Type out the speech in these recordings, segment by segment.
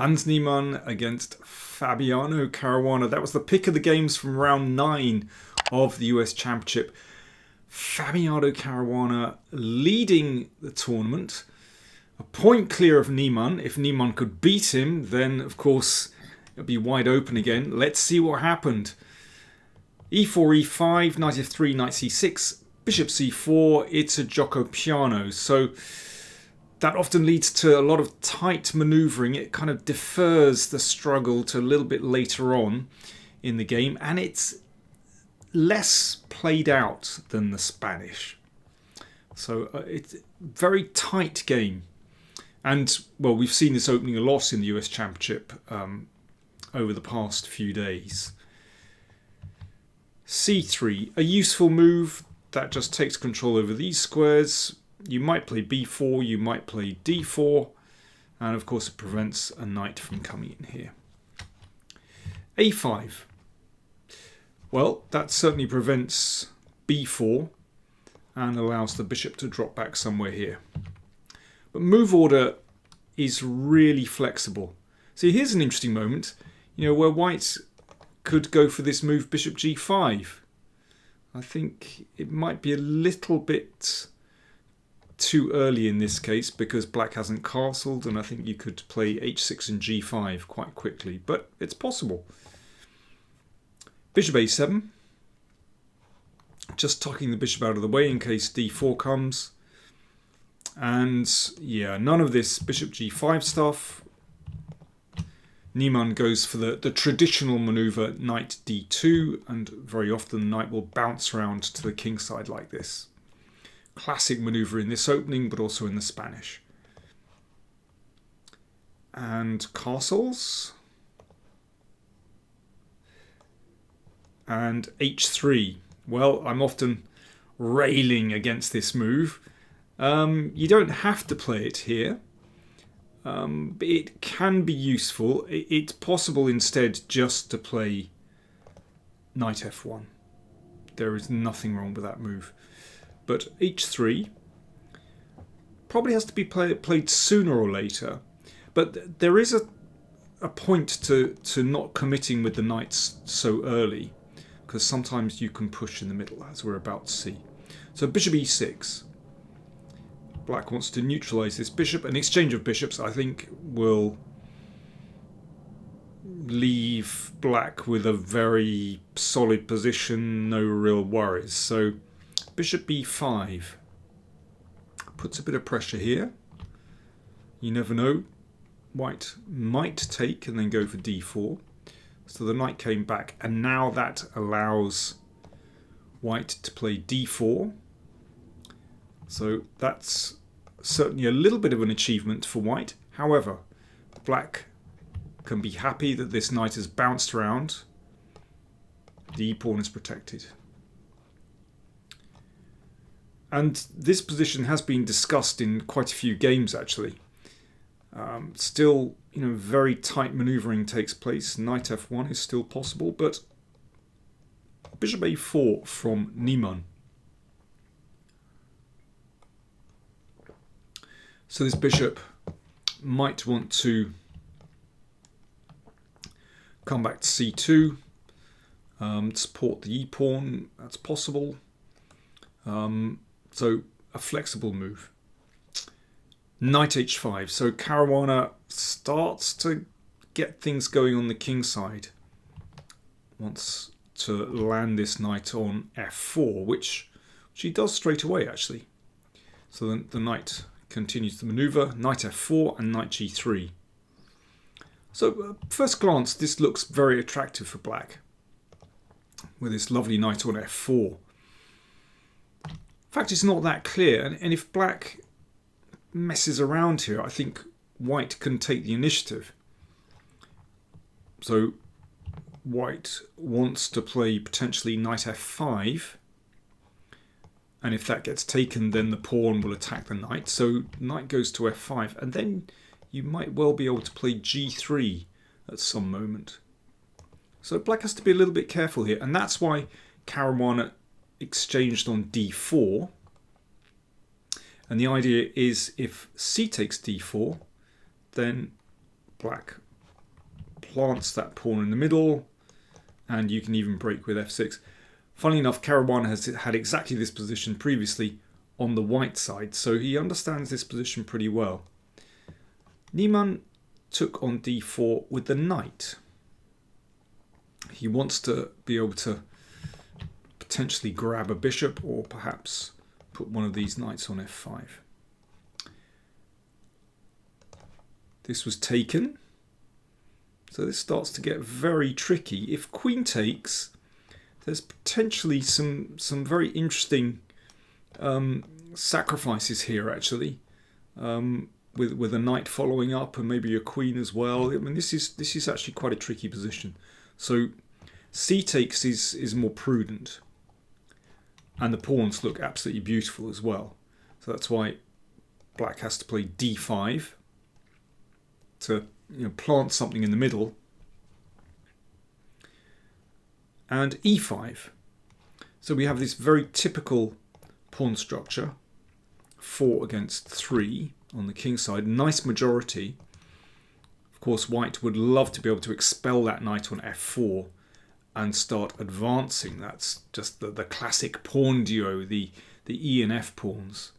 Hans Niemann against Fabiano Caruana. That was the pick of the games from round 9 of the US Championship. Fabiano Caruana leading the tournament. A point clear of Niemann. If Niemann could beat him, then of course it would be wide open again. Let's see what happened. e4, e5, knight f3, knight c6, bishop c4. It's a gioco piano. So that often leads to a lot of tight manoeuvring. It kind of defers the struggle to a little bit later on in the game. And it's less played out than the Spanish. So it's a very tight game. And, well, we've seen this opening a lot in the US Championship over the past few days. c3, a useful move that just takes control over these squares. You might play b4, you might play d4, and of course it prevents a knight from coming in here. a5. Well, that certainly prevents b4 and allows the bishop to drop back somewhere here. But move order is really flexible. See, here's an interesting moment, where white could go for this move bishop g5. I think it might be a little bit too early in this case because black hasn't castled, and I think you could play h6 and g5 quite quickly, but it's possible. Bishop a7, just tucking the bishop out of the way in case d4 comes. And yeah, none of this bishop g5 stuff. Niemann goes for the traditional maneuver knight d2, and very often the knight will bounce around to the king side like this. Classic maneuver in this opening, but also in the Spanish. And castles. And h3. Well, I'm often railing against this move. You don't have to play it here. But it can be useful. It's possible instead just to play knight f1. There is nothing wrong with that move. But h3 probably has to be played sooner or later. But there is a point to not committing with the knights so early, because sometimes you can push in the middle, as we're about to see. So bishop e6. Black wants to neutralise this bishop. An exchange of bishops, I think, will leave black with a very solid position, no real worries. So bishop b5 puts a bit of pressure here. You never know. White might take and then go for d4. So the knight came back, and now that allows white to play d4. So that's certainly a little bit of an achievement for white. However, black can be happy that this knight has bounced around. The e-pawn is protected. And this position has been discussed in quite a few games, actually. Still, very tight manoeuvring takes place. Knight f1 is still possible, but bishop a4 from Niemann. So this bishop might want to come back to c2, support the e-pawn. That's possible. So a flexible move. Knight h5. So Caruana starts to get things going on the king side. Wants to land this knight on f4, which he does straight away, actually. So then the knight continues the maneuver. Knight f4 and knight g3. So first glance, this looks very attractive for black, with this lovely knight on f4. In fact, it's not that clear, and if black messes around here, I think white can take the initiative. So white wants to play potentially knight f5, and if that gets taken, then the pawn will attack the knight. So knight goes to f5, and then you might well be able to play g3 at some moment. So black has to be a little bit careful here, and that's why Caruana exchanged on d4. And the idea is if c takes d4, then black plants that pawn in the middle, and you can even break with f6. Funnily enough, Caruana has had exactly this position previously on the white side, so he understands this position pretty well. Niemann took on d4 with the knight. He wants to be able to potentially grab a bishop or perhaps put one of these knights on f5. This was taken. So this starts to get very tricky. If queen takes, there's potentially some very interesting sacrifices here actually, with a knight following up and maybe a queen as well. I mean, this is actually quite a tricky position. So c takes is more prudent, and the pawns look absolutely beautiful as well. So that's why black has to play d5 to plant something in the middle, and e5. So we have this very typical pawn structure, 4 against 3 on the king side. Nice majority. Of course, white would love to be able to expel that knight on f4 and start advancing. That's just the classic pawn duo, the e and f pawns.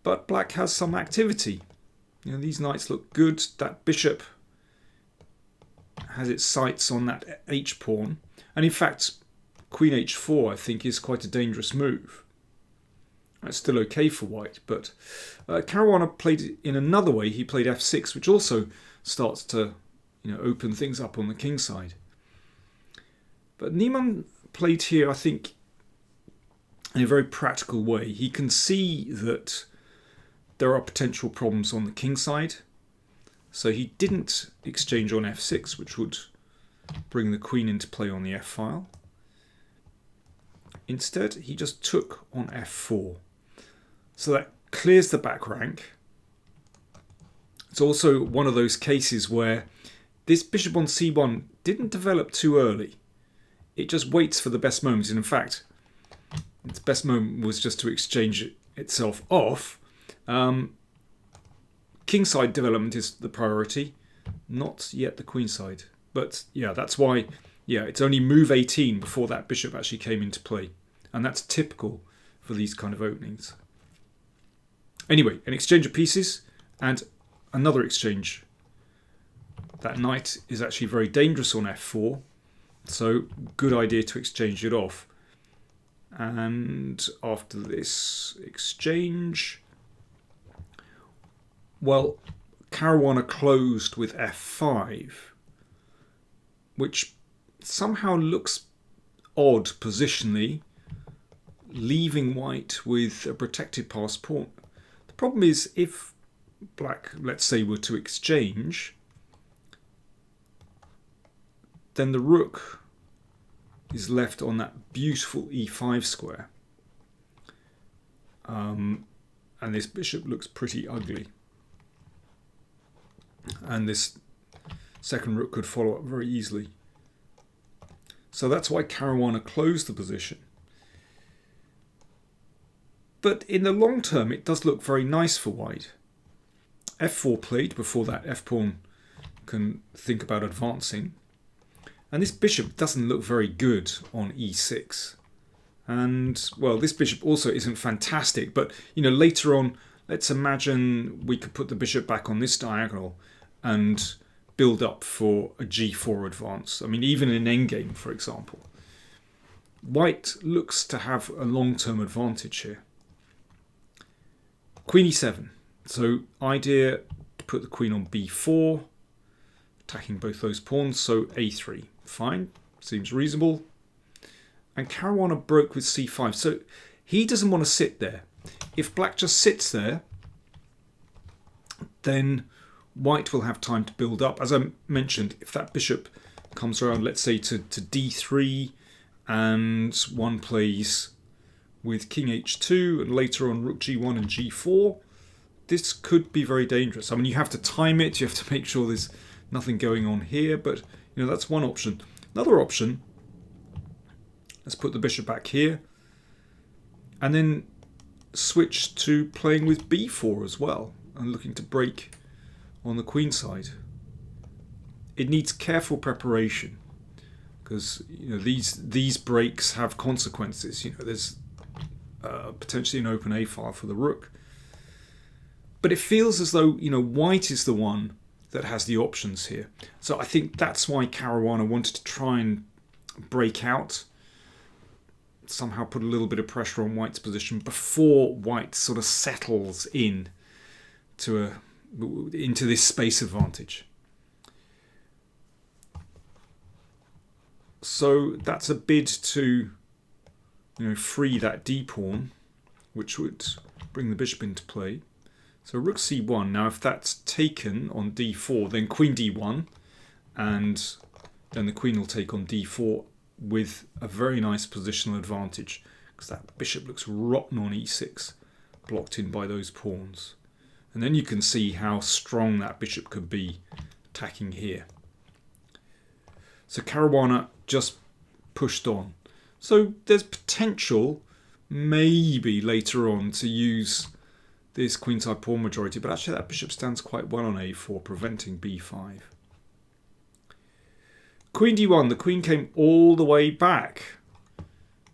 But black has some activity. These knights look good. That bishop has its sights on that h pawn, and in fact queen h4 I think is quite a dangerous move. That's still okay for white, but Caruana played in another way. He played f6, which also starts to open things up on the king side. But Niemann played here, I think, in a very practical way. He can see that there are potential problems on the king side, so he didn't exchange on f6, which would bring the queen into play on the f file. Instead, he just took on f4. So that clears the back rank. It's also one of those cases where this bishop on c1 didn't develop too early. It just waits for the best moment. And in fact, its best moment was just to exchange itself off. Kingside development is the priority, not yet the queenside. But yeah, that's why it's only move 18 before that bishop actually came into play. And that's typical for these kind of openings. Anyway, an exchange of pieces and another exchange. That knight is actually very dangerous on f4, so good idea to exchange it off. And after this exchange, well, Caruana closed with f5, which somehow looks odd positionally, leaving white with a protected passed pawn. The problem is if black, let's say, were to exchange, then the rook is left on that beautiful e5 square. And this bishop looks pretty ugly. And this second rook could follow up very easily. So that's why Caruana closed the position. But in the long term, it does look very nice for white. f4 played before that f-pawn can think about advancing. And this bishop doesn't look very good on e6. And, well, this bishop also isn't fantastic. But, later on, let's imagine we could put the bishop back on this diagonal and build up for a g4 advance. I mean, even in endgame, for example. White looks to have a long-term advantage here. Queen e7. So, idea to put the queen on b4, attacking both those pawns. So, a3. Fine. Seems reasonable. And Caruana broke with c5. So, he doesn't want to sit there. If black just sits there, then white will have time to build up. As I mentioned, if that bishop comes around, let's say, to d3, and one plays with king h2, and later on rook g1 and g4, this could be very dangerous. I mean, you have to time it. You have to make sure there's nothing going on here. But, that's one option. Another option, let's put the bishop back here, and then switch to playing with b4 as well, and looking to break on the queen side. It needs careful preparation because these breaks have consequences. There's potentially an open A file for the rook, but it feels as though white is the one that has the options here. So I think that's why Caruana wanted to try and break out, somehow put a little bit of pressure on white's position before white sort of settles into this space advantage. So that's a bid to free that d pawn, which would bring the bishop into play. So rook c1. Now if that's taken on d4, then queen d1, and then the queen will take on d4 with a very nice positional advantage, because that bishop looks rotten on e6, blocked in by those pawns. And then you can see how strong that bishop could be attacking here. So Caruana just pushed on. So there's potential, maybe later on, to use this queenside pawn majority, but actually that bishop stands quite well on a4, preventing b5. Queen d1, the queen came all the way back.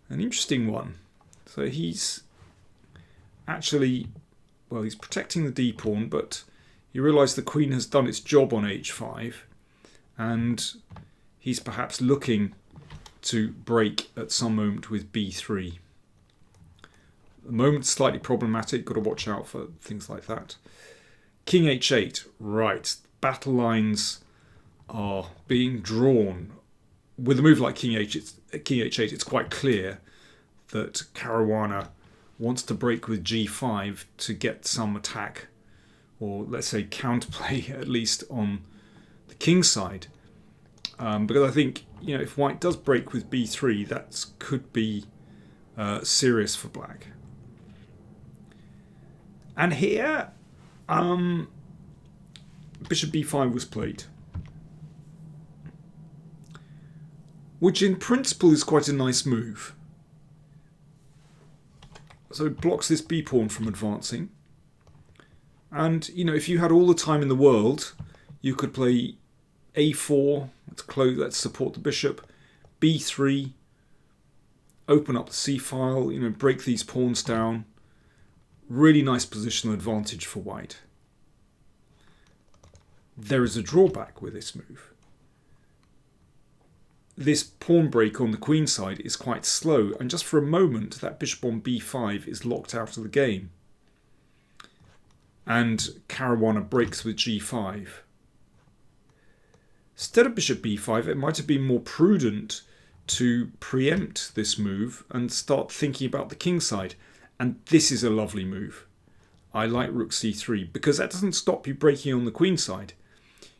An interesting one. So he's actually, well, he's protecting the d pawn, but you realise the queen has done its job on h5, and he's perhaps looking to break at some moment with b3. The moment's slightly problematic, got to watch out for things like that. King h8, right, battle lines are being drawn. With a move like King h8, it's quite clear that Caruana wants to break with g5 to get some attack, or let's say counterplay at least on the king side. Because I think if white does break with b3, that could be serious for black. And here, bishop b5 was played, which in principle is quite a nice move. So it blocks this b pawn from advancing. And if you had all the time in the world, you could play a4, let's support the bishop, b3, open up the c file, break these pawns down. Really nice positional advantage for white. There is a drawback with this move. This pawn break on the queen side is quite slow, and just for a moment that bishop on b5 is locked out of the game. And Caruana breaks with g5. Instead of bishop b5, it might have been more prudent to preempt this move and start thinking about the king side. And this is a lovely move. I like rook c3 because that doesn't stop you breaking on the queen side.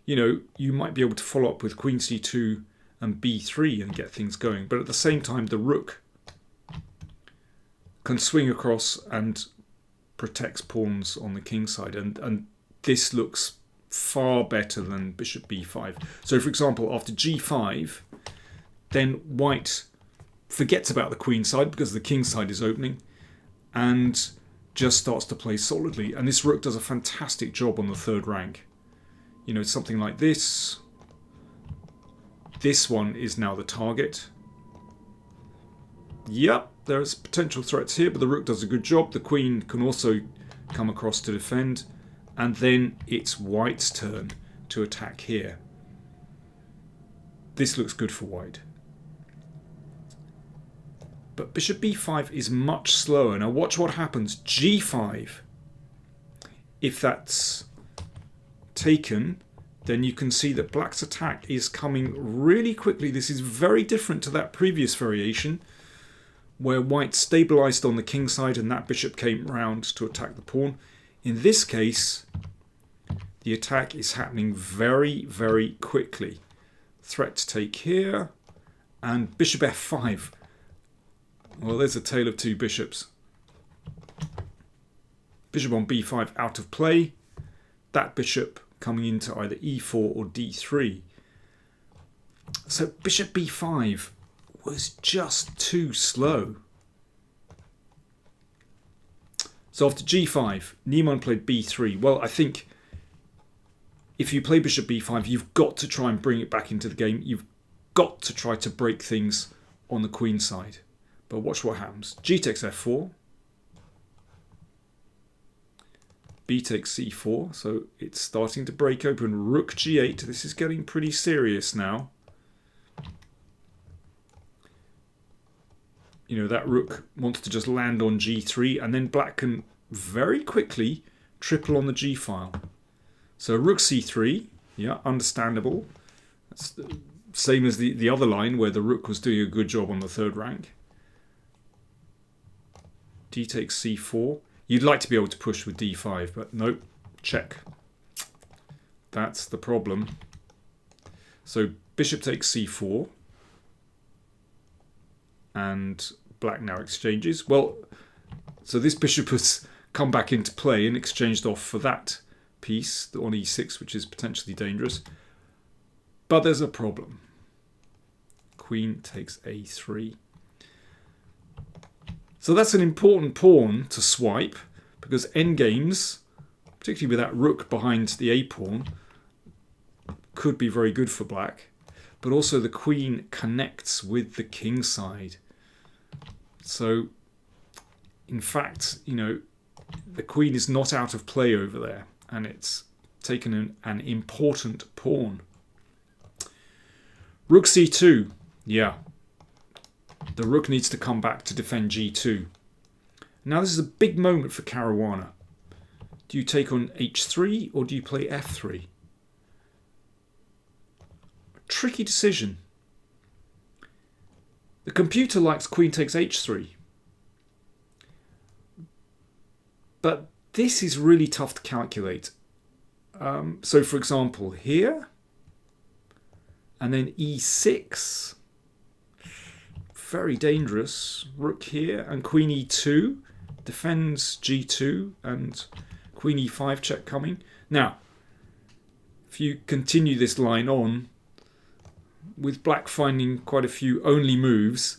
You might be able to follow up with queen c2 and b3 and get things going. But at the same time, the rook can swing across and protects pawns on the king side. And this looks far better than bishop b5. So for example, after g5, then white forgets about the queen side because the king side is opening, and just starts to play solidly. And this rook does a fantastic job on the third rank. Something like this. This one is now the target. Yep, there's potential threats here, but the rook does a good job. The queen can also come across to defend. And then it's white's turn to attack here. This looks good for white. But bishop b5 is much slower. Now watch what happens. g5. If that's taken, then you can see that black's attack is coming really quickly. This is very different to that previous variation where white stabilized on the king side and that bishop came round to attack the pawn. In this case, the attack is happening very, very quickly. Threat to take here, and bishop f5. Well, there's a tale of two bishops. Bishop on b5 out of play. That bishop coming into either e4 or d3. So bishop b5 was just too slow. So after g5, Niemann played b3. Well, I think if you play bishop b5, you've got to try and bring it back into the game. You've got to try to break things on the queen side. But watch what happens. G takes f4. B takes c4. So it's starting to break open. Rook g8. This is getting pretty serious now. You know, that rook wants to just land on g3, and then black can very quickly triple on the g file. So rook c3, yeah, understandable. That's the same as the other line where the rook was doing a good job on the third rank. D takes c4. You'd like to be able to push with d5, but nope, check. That's the problem. So bishop takes c4. And black now exchanges. Well, so this bishop has come back into play and exchanged off for that piece on e6, which is potentially dangerous. But there's a problem. Queen takes a3. So that's an important pawn to swipe, because endgames, particularly with that rook behind the a pawn, could be very good for black. But also the queen connects with the king side. So, in fact, you know, the queen is not out of play over there, and it's taken an important pawn. Rook c2. Yeah. The rook needs to come back to defend g2. Now this is a big moment for Caruana. Do you take on h3 or do you play f3? Tricky decision. The computer likes queen takes h3. But this is really tough to calculate. So for example, here, and then e6, very dangerous. Rook here, and queen e2 defends g2, and queen e5 check coming. Now, if you continue this line on, with black finding quite a few only moves,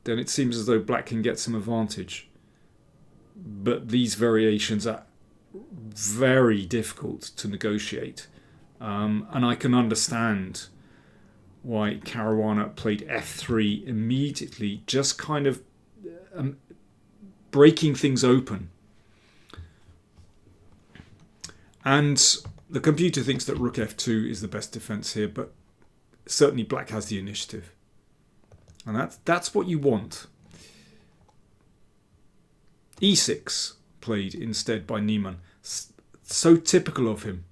then it seems as though black can get some advantage. But these variations are very difficult to negotiate. And I can understand why Caruana played f3 immediately, just kind of breaking things open. And the computer thinks that rook f2 is the best defense here, but certainly black has the initiative. And that's what you want. e6 played instead by Niemann. So typical of him.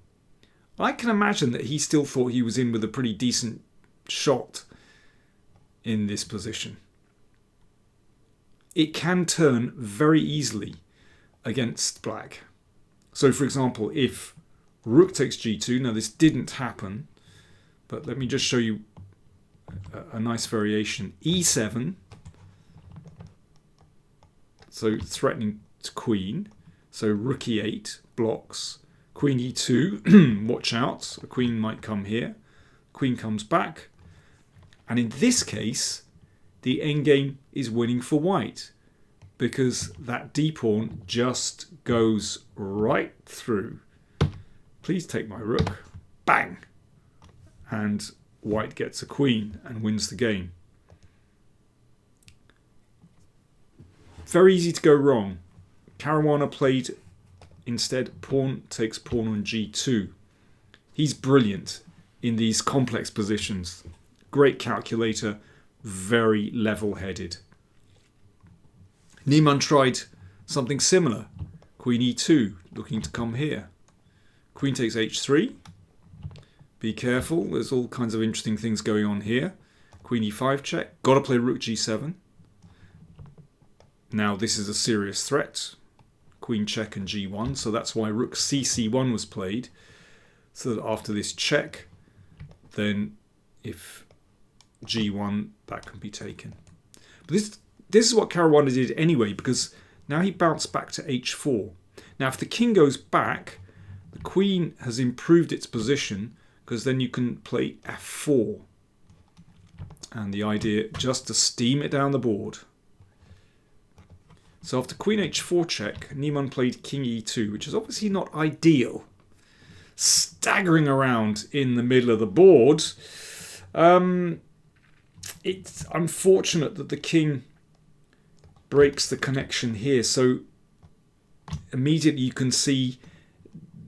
I can imagine that he still thought he was in with a pretty decent shot in this position. It can turn very easily against black. So for example, if rook takes g2, now this didn't happen, but let me just show you a nice variation. e7, so threatening to queen. So rook e8 blocks. Queen e2, watch out, the queen might come here. Queen comes back. And in this case, the endgame is winning for white, because that d-pawn just goes right through. Please take my rook. Bang! And white gets a queen and wins the game. Very easy to go wrong. Caruana played instead pawn takes pawn on g2. He's brilliant in these complex positions. Great calculator, very level-headed. Niemann tried something similar. Queen e2, looking to come here. Queen takes h3. Be careful, there's all kinds of interesting things going on here. Queen e5 check. Got to play rook g7. Now this is a serious threat. Queen check and g1, so that's why rook cc1 was played. So that after this check, then if g1, that can be taken. But this is what Caruana did anyway, because now he bounced back to h4. Now if the king goes back, the queen has improved its position, because then you can play f4. And the idea just to steam it down the board. So after queen h4 check, Niemann played king e2, which is obviously not ideal. staggering around in the middle of the board. It's unfortunate that the king breaks the connection here. So immediately you can see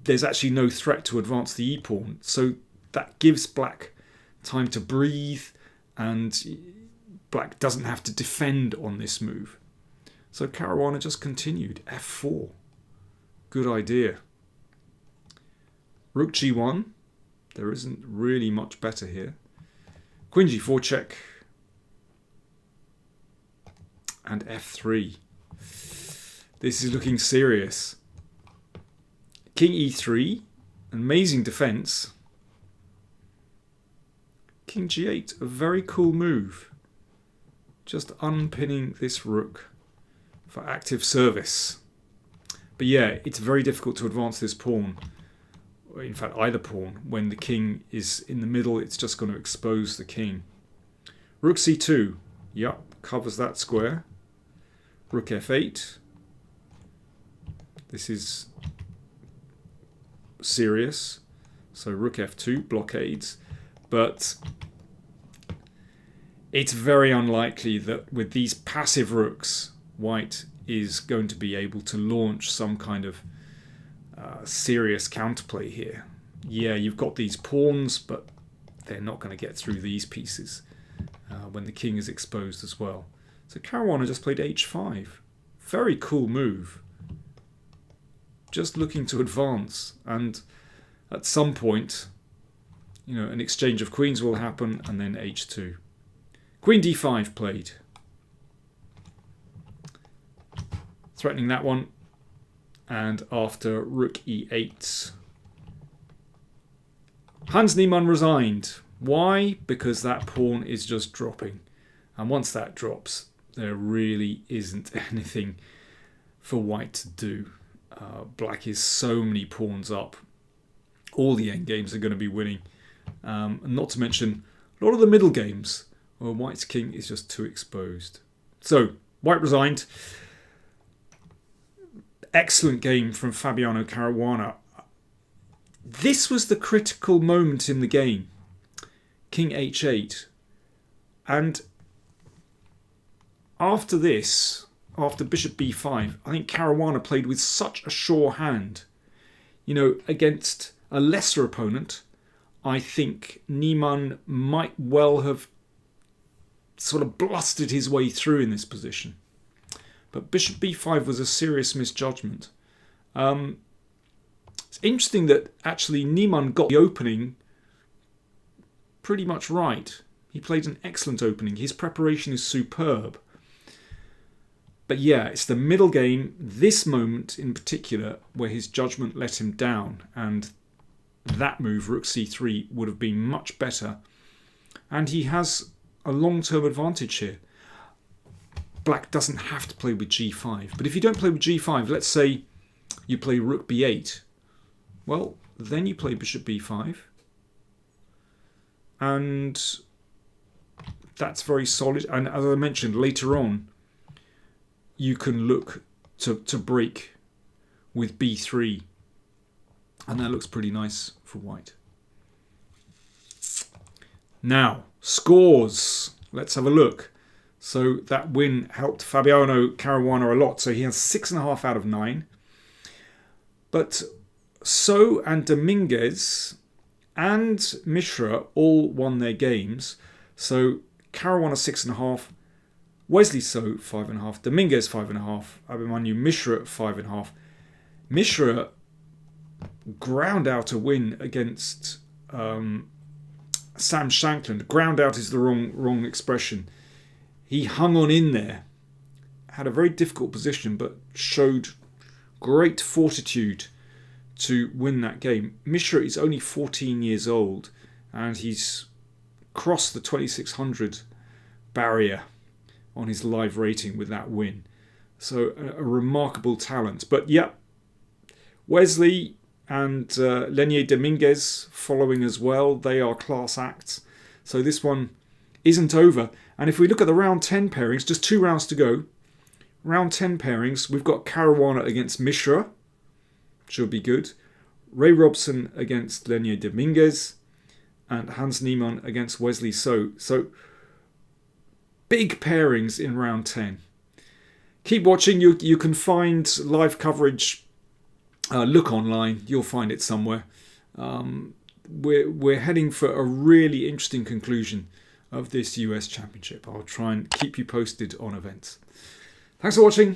there's actually no threat to advance the e-pawn. So that gives black time to breathe, and black doesn't have to defend on this move. So Caruana just continued. f4. Good idea. Rook g1. There isn't really much better here. Queen g4 check. And f3. This is looking serious. King e3. Amazing defense. King g8. A very cool move. Just unpinning this rook for active service. But yeah, it's very difficult to advance this pawn. In fact, either pawn. When the king is in the middle, it's just going to expose the king. Rook c2. Yup, covers that square. Rook f8. This is serious. So rook f2 blockades. But it's very unlikely that with these passive rooks, white is going to be able to launch some kind of serious counterplay here. Yeah, you've got these pawns, but they're not going to get through these pieces when the king is exposed as well. So Caruana just played h5. Very cool move. Just looking to advance, and at some point, you know, an exchange of queens will happen, and then h2. Queen d5 played. Threatening that one. And after rook e8, Hans Niemann resigned. Why? Because that pawn is just dropping. And once that drops, there really isn't anything for white to do. Black is so many pawns up. All the endgames are going to be winning. And not to mention a lot of the middle games where white's king is just too exposed. So, white resigned. Excellent game from Fabiano Caruana. This was the critical moment in the game. King h8. And after this, after bishop b5, I think Caruana played with such a sure hand. You know, against a lesser opponent, I think Niemann might well have sort of blustered his way through in this position. But bishop b5 was a serious misjudgment. It's interesting that actually Niemann got the opening pretty much right. He played an excellent opening. His preparation is superb. But yeah, it's the middle game, this moment in particular, where his judgment let him down. And that move, rook c3, would have been much better. And he has a long-term advantage here. Black doesn't have to play with g5. But if you don't play with g5, let's say you play rook b8. Well, then you play bishop b5. And that's very solid. And as I mentioned, later on, you can look to break with b3. And that looks pretty nice for white. Now, scores. Let's have a look. So that win helped Fabiano Caruana a lot. So he has 6.5 out of 9. But So and Dominguez and Mishra all won their games. So Caruana 6.5, Wesley So 5.5, Dominguez 5.5, Abhimanyu Mishra 5.5. Mishra ground out a win against Sam Shankland. Ground out is the wrong expression. He hung on in there, had a very difficult position, but showed great fortitude to win that game. Mishra is only 14 years old, and he's crossed the 2600 barrier on his live rating with that win. So a remarkable talent. But yeah, Wesley and Lenier Dominguez following as well. They are class acts. So this one isn't over. And if we look at the round 10 pairings, just 2 rounds to go. Round 10 pairings, we've got Caruana against Mishra. Should be good. Ray Robson against Lenier Dominguez, and Hans Niemann against Wesley So. So big pairings in round 10. Keep watching. You can find live coverage. Look online. You'll find it somewhere. We're heading for a really interesting conclusion of this US Championship. I'll try and keep you posted on events. Thanks for watching.